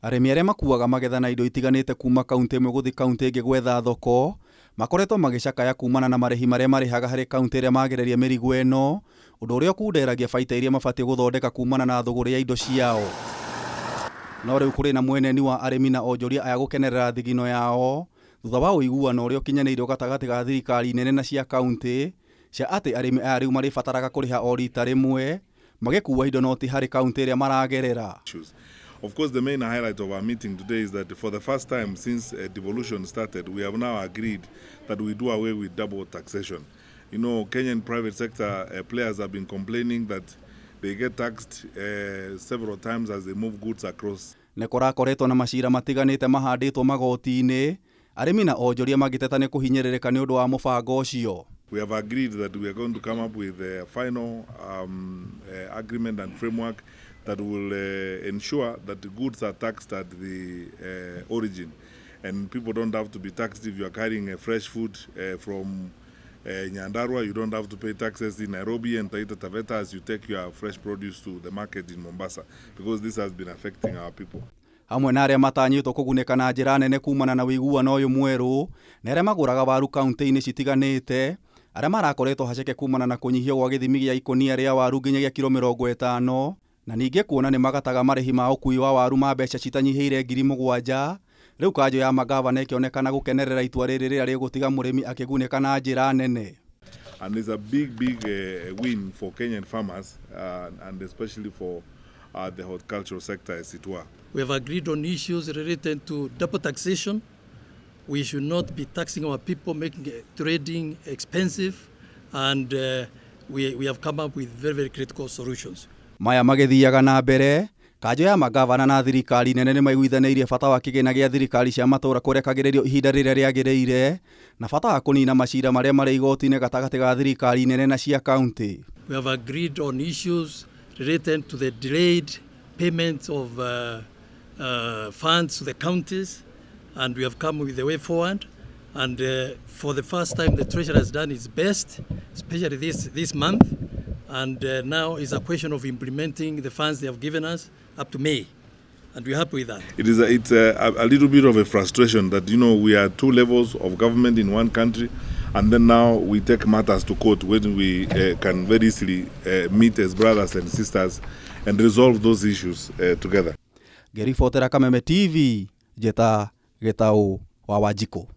Arĩmi arĩa makuaga magetha na indo itiganĩte kuma kaunti ĩmwe gũthiĩ kaunti ĩngĩ gwetha thoko makoretwo magĩcakaya kumana na marihi marĩa marĩhaga harĩ kaunti ĩrĩa magereria mĩrigo ĩno, ũndũ ũrĩa ũkunderagia baita iria mabatiĩ gũthondeka kumana na thogora ya indo ciao. No rĩu kũrĩ na mweneni wa arĩmi na onjoria aya gũkenerera thigino yao thutha wa ũiguano ũrĩa ũkinyanĩirio gatagatĩ ga thirikari nene na cia kaunti cia atĩ arĩmi aya rĩu marĩbataraga kũrĩha o rita rĩmwe magĩkua indo no ti harĩ kaunti ĩrĩa maragerera. Of course, the main highlight of our meeting today is that for the first time since devolution started, we have now agreed that we do away with double taxation. You know, Kenyan private sector players have been complaining that they get taxed several times as they move goods across. Nĩ kũrakoretwo na macira matiganĩte mahandĩtwo magoti-inĩ, arĩmi na onjoria magĩteta nĩ kũhinyĩrĩrĩka nĩ ũndũ wa mũbango ũcio. We have agreed that we are going to come up with a final agreement and framework that will ensure that the goods are taxed at the origin, and people don't have to be taxed if you are carrying fresh food from Nyandarua. You don't have to pay taxes in Nairobi and Taita Taveta as you take your fresh produce to the market in Mombasa, because this has been affecting our people. Hamwe na arĩa matanyĩtwo kũgunĩka na njĩra nene kumana na ũiguano ũyũ mwerũ, na arĩa magũraga waru kaunti-inĩ citiganĩte, arĩa marakoretwo haceke kumana na kũnyihio gwa gĩthimi gĩa ikũnia rĩa waru nginyagia kilo 50, na ningĩ kuona nĩ magataga marihi ma ũkui wa waru ma mbeca citanyihĩire 7,000. Rĩu Kanju ya mangabana ĩkĩonekana gũkenerera itua rĩrĩ rĩrĩa rĩgũtiga mũrĩmi akĩgunĩka na njĩra nene. And it's a big win for Kenyan farmers and especially for the horticultural sector as it were. We have agreed on issues related to double taxation. We should not be taxing our people, making trading expensive, and we have come up with very critical solutions. Maya magĩthiaga na mbere, Kanju ya mangabana na thirikari nene nĩ maiguithaniirie bata wa kĩgĩna gĩa thirikari cia matũũra kũrekagĩrĩrio ihinda rĩrĩa rĩagĩrĩire na bata wa kũnina macira marĩa marĩ igoti-inĩ gatagatĩ ga thirikari nene na cia kaunti. We have agreed on issues related to the delayed payment of funds to the counties, and we have come with the way forward. And for the first time, the Treasury has done its best, especially this month. And now is a question of implementing the funds they have given us up to May, and we're happy with that. It's a little bit of a frustration that, you know, we are two levels of government in one country, and then now we take matters to court when we can very easily meet as brothers and sisters and resolve those issues together. Ngĩribotera Kameme TV, Njeta Gĩtaũ wa Wanjikũ.